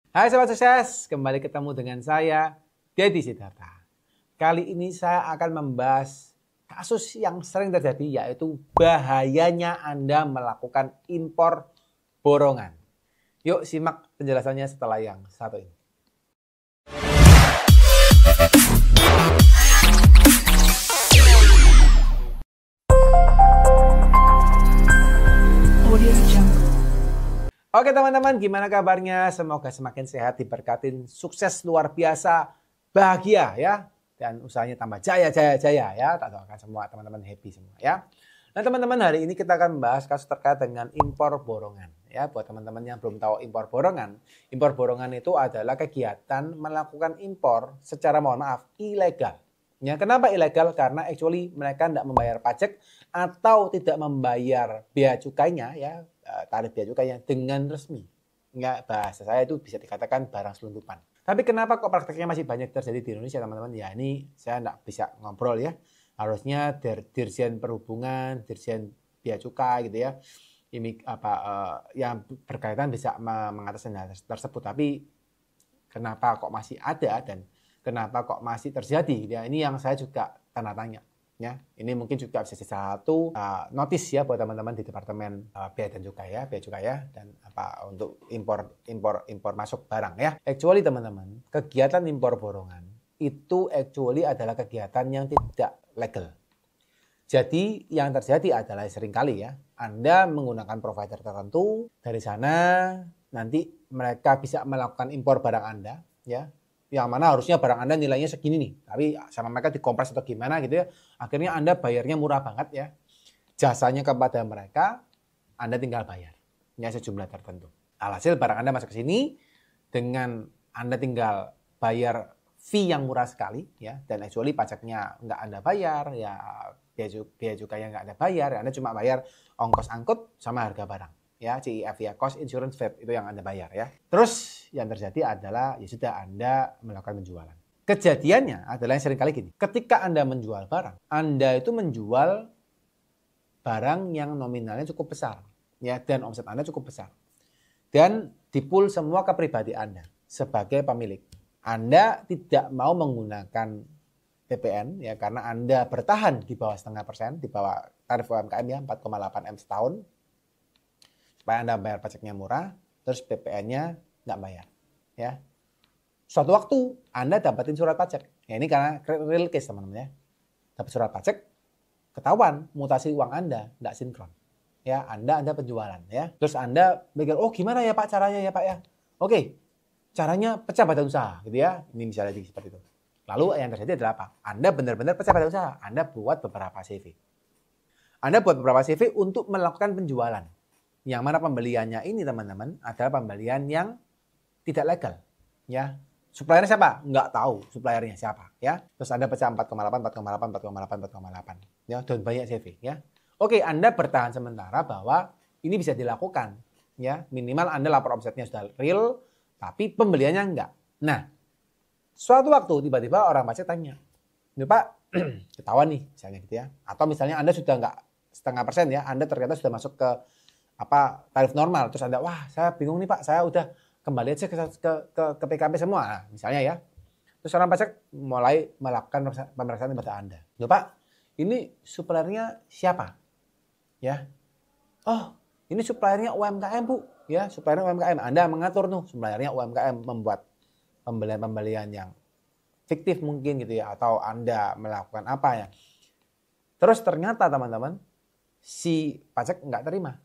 Hai Sobat Sukses, kembali ketemu dengan saya, Deddy Sidarta. Kali ini saya akan membahas kasus yang sering terjadi, yaitu bahayanya Anda melakukan impor borongan. Yuk simak penjelasannya setelah yang satu ini. Oke teman-teman, gimana kabarnya? Semoga semakin sehat, diberkatin, sukses luar biasa, bahagia ya. Dan usahanya tambah jaya ya. Tak doakan semua teman-teman happy semua ya. Nah teman-teman, hari ini kita akan membahas kasus terkait dengan impor borongan. Ya, buat teman-teman yang belum tahu impor borongan itu adalah kegiatan melakukan impor secara mohon maaf ilegal. Ya, kenapa ilegal? Karena actually mereka tidak membayar pajak atau tidak membayar bea cukainya ya, tarif bea cukainya dengan resmi. Enggak, bahasa saya itu bisa dikatakan barang selundupan. Tapi kenapa kok prakteknya masih banyak terjadi di Indonesia teman-teman? Ya ini saya tidak bisa ngobrol ya. Harusnya Dirjen Perhubungan, Dirjen Bea Cukai gitu ya. Ini yang berkaitan bisa mengatasi hal tersebut. Tapi kenapa kok masih ada dan kenapa kok masih terjadi? Ya ini yang saya juga tanda tanya. Ya, ini mungkin juga bisa jadi satu notis ya buat teman-teman di Departemen Bea dan Cukai ya, dan untuk impor masuk barang ya. Actually teman-teman, kegiatan impor borongan itu actually adalah kegiatan yang tidak legal. Jadi yang terjadi adalah seringkali ya, Anda menggunakan provider tertentu, dari sana nanti mereka bisa melakukan impor barang Anda ya. Yang mana harusnya barang Anda nilainya segini nih, tapi sama mereka dikompres atau gimana gitu ya. Akhirnya Anda bayarnya murah banget ya. Jasanya kepada mereka, Anda tinggal bayar. Ya sejumlah tertentu. Alhasil barang Anda masuk ke sini, dengan Anda tinggal bayar fee yang murah sekali ya. Dan actually pajaknya nggak Anda bayar, ya bea cukainya nggak Anda bayar, Anda cuma bayar ongkos angkut sama harga barang. Ya, CIF ya, cost insurance VAT itu yang Anda bayar ya. Terus yang terjadi adalah ya sudah Anda melakukan penjualan. Kejadiannya adalah yang sering kali gini. Ketika Anda menjual barang, Anda itu menjual barang yang nominalnya cukup besar ya, dan omset Anda cukup besar. Dan dipool semua ke pribadi Anda sebagai pemilik. Anda tidak mau menggunakan PPN ya, karena Anda bertahan di bawah 0,5%, di bawah tarif UMKM ya 4,8 M setahun. Supaya Anda bayar pajaknya murah, terus PPN-nya nggak bayar. Ya. Suatu waktu Anda dapatin surat pajak. Ya, ini karena real case teman-teman ya. Dapat surat pajak, ketahuan mutasi uang Anda nggak sinkron. Ya, Anda penjualan ya. Terus Anda mikir, oh gimana ya Pak caranya ya Pak ya? Oke, caranya pecah badan usaha gitu ya. Ini misalnya seperti itu. Lalu yang terjadi adalah apa? Anda benar-benar pecah badan usaha. Anda buat beberapa CV. Anda buat beberapa CV untuk melakukan penjualan. Yang mana pembeliannya ini teman-teman adalah pembelian yang tidak legal ya. Suppliernya siapa? Nggak tahu suppliernya siapa ya. Terus Anda pecah 4,8 ya, dan banyak CV ya. Oke, Anda bertahan sementara bahwa ini bisa dilakukan ya. Minimal Anda lapor omsetnya sudah real, tapi pembeliannya enggak. Nah, suatu waktu tiba-tiba orang pajak tanya, "Ini Pak, ketahuan nih," misalnya gitu ya. Atau misalnya Anda sudah enggak 0,5% ya, Anda ternyata sudah masuk ke tarif normal, terus Anda, wah saya bingung nih Pak, saya udah kembali aja ke PKP semua, nah, misalnya ya. Terus orang pajak mulai melakukan pemeriksaan kepada Anda. Loh Pak, ini suppliernya siapa? Ya, oh ini suppliernya UMKM Bu, ya suppliernya UMKM. Anda mengatur tuh suppliernya UMKM, membuat pembelian yang fiktif mungkin gitu ya, atau Anda melakukan apa ya. Terus ternyata teman-teman, si pajak nggak terima.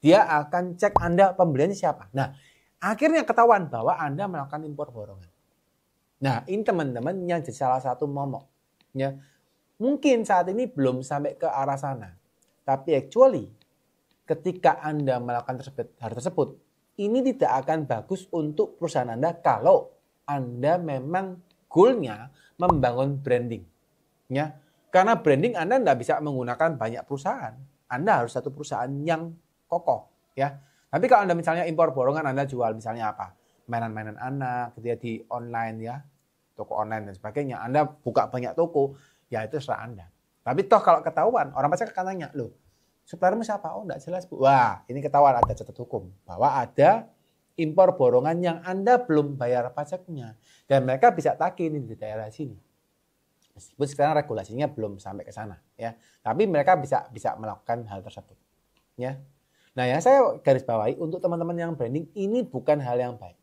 Dia akan cek Anda pembeliannya siapa. Nah, akhirnya ketahuan bahwa Anda melakukan impor borongan. Nah, ini teman-teman yang jadi salah satu momok. Ya, mungkin saat ini belum sampai ke arah sana. Tapi actually, ketika Anda melakukan hal tersebut, ini tidak akan bagus untuk perusahaan Anda kalau Anda memang goalnya membangun branding. Ya, karena branding Anda tidak bisa menggunakan banyak perusahaan. Anda harus satu perusahaan yang kokoh ya. Tapi kalau Anda misalnya impor borongan, Anda jual misalnya apa? Mainan-mainan anak gitu ya, di online ya, toko online dan sebagainya. Anda buka banyak toko, ya itu serah Anda. Tapi toh kalau ketahuan, orang pajak akan tanya, loh suppliermu siapa? Oh enggak jelas Bu. Wah, ini ketahuan, ada catat hukum bahwa ada impor borongan yang Anda belum bayar pajaknya. Dan mereka bisa tagih ini di daerah sini. Meskipun sekarang regulasinya belum sampai ke sana, ya. Tapi mereka bisa melakukan hal tersebut, ya. Nah, yang saya garis bawahi untuk teman-teman yang branding, ini bukan hal yang baik.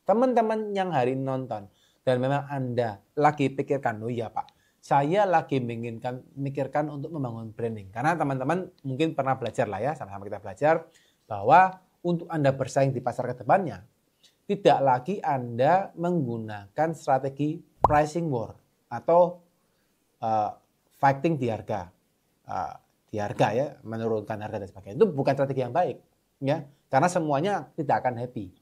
Teman-teman yang hari ini nonton dan memang Anda lagi pikirkan, oh iya Pak, saya lagi memikirkan untuk membangun branding. Karena teman-teman mungkin pernah belajar lah ya, sama-sama kita belajar bahwa untuk Anda bersaing di pasar ke depannya, tidak lagi Anda menggunakan strategi pricing war atau fighting di harga. Ya, menurunkan harga dan sebagainya. Itu bukan strategi yang baik, ya. Karena semuanya tidak akan happy.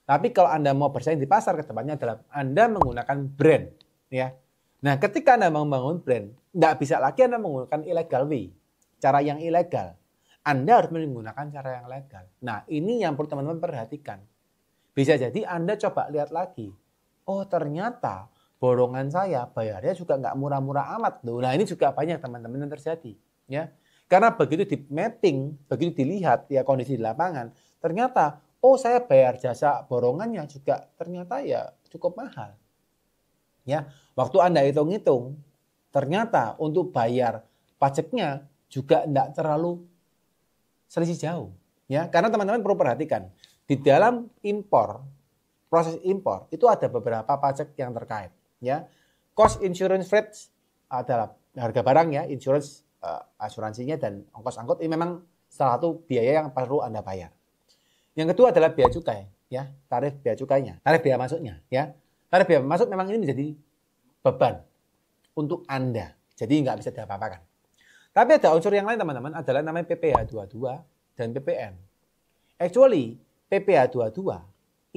Tapi kalau Anda mau bersaing di pasar ke depannya adalah Anda menggunakan brand, ya. Nah, ketika Anda membangun brand, nggak bisa lagi Anda menggunakan illegal way, cara yang ilegal. Anda harus menggunakan cara yang legal. Nah, ini yang perlu teman-teman perhatikan. Bisa jadi Anda coba lihat lagi. Oh, ternyata borongan saya bayarnya juga nggak murah-murah amat loh. Nah, ini juga banyak teman-teman yang terjadi, ya. Karena begitu di mapping, begitu dilihat ya kondisi di lapangan, ternyata oh saya bayar jasa borongannya juga ternyata ya cukup mahal. Ya, waktu Anda hitung-hitung, ternyata untuk bayar pajaknya juga tidak terlalu selisih jauh. Ya, karena teman-teman perlu perhatikan, di dalam impor, proses impor itu ada beberapa pajak yang terkait. Ya, cost insurance rates adalah harga barang ya, insurance asuransinya dan ongkos angkut ini memang salah satu biaya yang perlu Anda bayar. Yang kedua adalah biaya cukai, ya, tarif biaya cukainya, tarif biaya masuknya, ya. Tarif biaya masuk memang ini menjadi beban untuk Anda, jadi nggak bisa diapa-apakan. Tapi ada unsur yang lain teman-teman, adalah namanya PPh 22 dan PPN. Actually, PPh 22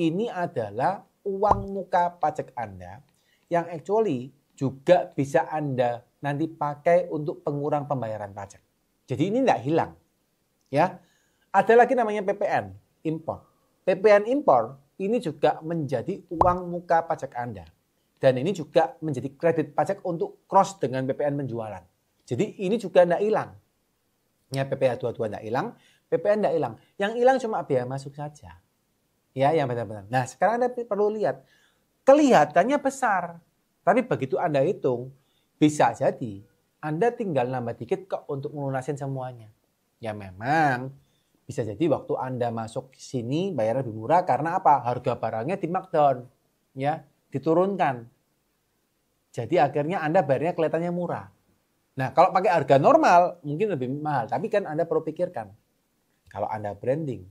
ini adalah uang muka pajak Anda yang actually juga bisa Anda nanti pakai untuk pengurang pembayaran pajak. Jadi ini tidak hilang, ya. Ada lagi namanya PPN impor. PPN impor ini juga menjadi uang muka pajak Anda. Dan ini juga menjadi kredit pajak untuk cross dengan PPN penjualan. Jadi ini juga tidak hilang. Ya, PPh 22 tidak hilang, PPN tidak hilang. Yang hilang cuma biaya masuk saja. Ya, yang benar-benar. Nah, sekarang Anda perlu lihat. Kelihatannya besar. Tapi begitu Anda hitung, bisa jadi Anda tinggal nambah dikit kok untuk melunasin semuanya. Ya memang bisa jadi waktu Anda masuk ke sini bayar lebih murah karena apa? Harga barangnya di markdown, ya, diturunkan. Jadi akhirnya Anda bayarnya kelihatannya murah. Nah, kalau pakai harga normal mungkin lebih mahal, tapi kan Anda perlu pikirkan. Kalau Anda branding,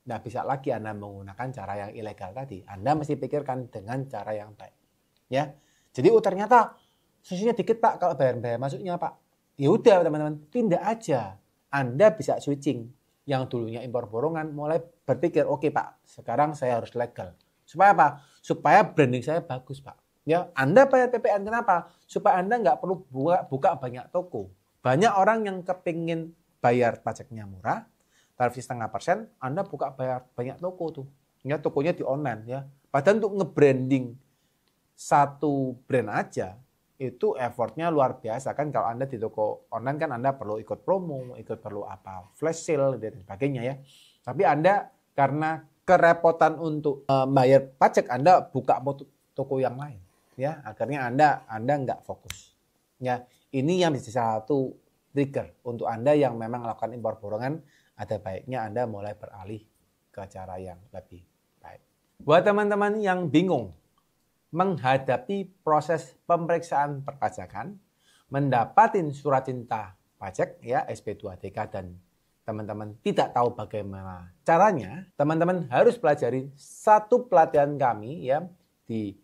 nggak bisa lagi Anda menggunakan cara yang ilegal tadi. Anda mesti pikirkan dengan cara yang baik. Ya. Jadi ternyata selisihnya dikit Pak kalau bayar masuknya Pak. Ya udah teman-teman, tindak aja. Anda bisa switching. Yang dulunya impor borongan mulai berpikir, oke Pak, sekarang saya harus legal. Supaya apa? Supaya branding saya bagus Pak. Ya, Anda bayar PPN kenapa? Supaya Anda nggak perlu buka banyak toko. Banyak orang yang kepingin bayar pajaknya murah, tarif 0,5%, Anda buka bayar banyak toko tuh. Ya, tokonya di online ya. Padahal untuk nge-branding satu brand aja, itu effortnya luar biasa kan. Kalau Anda di toko online kan Anda perlu ikut promo, perlu apa, flash sale dan sebagainya ya. Tapi Anda karena kerepotan untuk bayar pajak, Anda buka toko yang lain ya. Akhirnya Anda nggak fokus. Ya, ini yang bisa satu trigger untuk Anda yang memang melakukan impor borongan, ada baiknya Anda mulai beralih ke cara yang lebih baik. Buat teman-teman yang bingung menghadapi proses pemeriksaan perpajakan, mendapatkan surat cinta pajak ya SP2TK dan teman-teman tidak tahu bagaimana caranya, teman-teman harus pelajari satu pelatihan kami ya di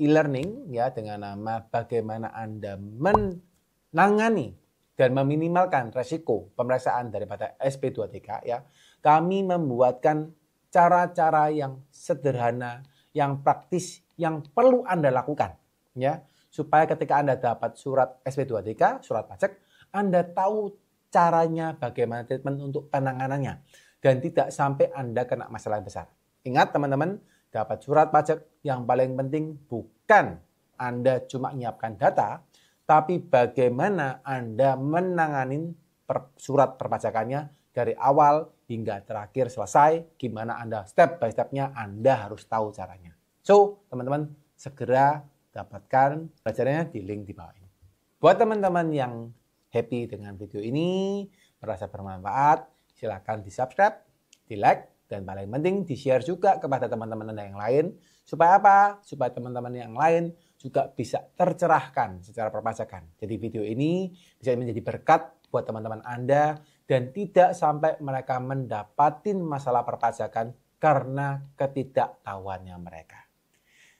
e-learning ya dengan nama bagaimana Anda menangani dan meminimalkan resiko pemeriksaan daripada SP2TK ya. Kami membuatkan cara-cara yang sederhana, yang praktis, yang perlu Anda lakukan ya, supaya ketika Anda dapat surat SP2TK, surat pajak, Anda tahu caranya bagaimana treatment untuk penanganannya dan tidak sampai Anda kena masalah besar. Ingat teman-teman, dapat surat pajak yang paling penting bukan Anda cuma menyiapkan data, tapi bagaimana Anda menangani surat perpajakannya dari awal hingga terakhir selesai. Gimana Anda step by stepnya, Anda harus tahu caranya. So, teman-teman segera dapatkan pelajarannya di link di bawah ini. Buat teman-teman yang happy dengan video ini, merasa bermanfaat, silakan di-subscribe, di-like, dan paling penting di-share juga kepada teman-teman Anda yang lain. Supaya apa? Supaya teman-teman yang lain juga bisa tercerahkan secara perpajakan. Jadi video ini bisa menjadi berkat buat teman-teman Anda dan tidak sampai mereka mendapatkan masalah perpajakan karena ketidaktahuannya mereka.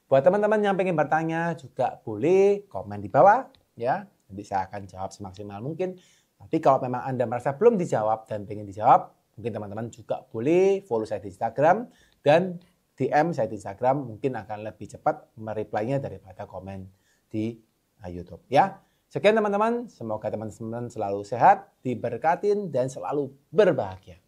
Buat teman-teman yang pengen bertanya juga boleh komen di bawah ya. Nanti saya akan jawab semaksimal mungkin. Tapi kalau memang Anda merasa belum dijawab dan pengen dijawab, mungkin teman-teman juga boleh follow saya di Instagram dan DM saya di Instagram, mungkin akan lebih cepat mereply-nya daripada komen di YouTube ya. Sekian teman-teman, semoga teman-teman selalu sehat, diberkatin dan selalu berbahagia.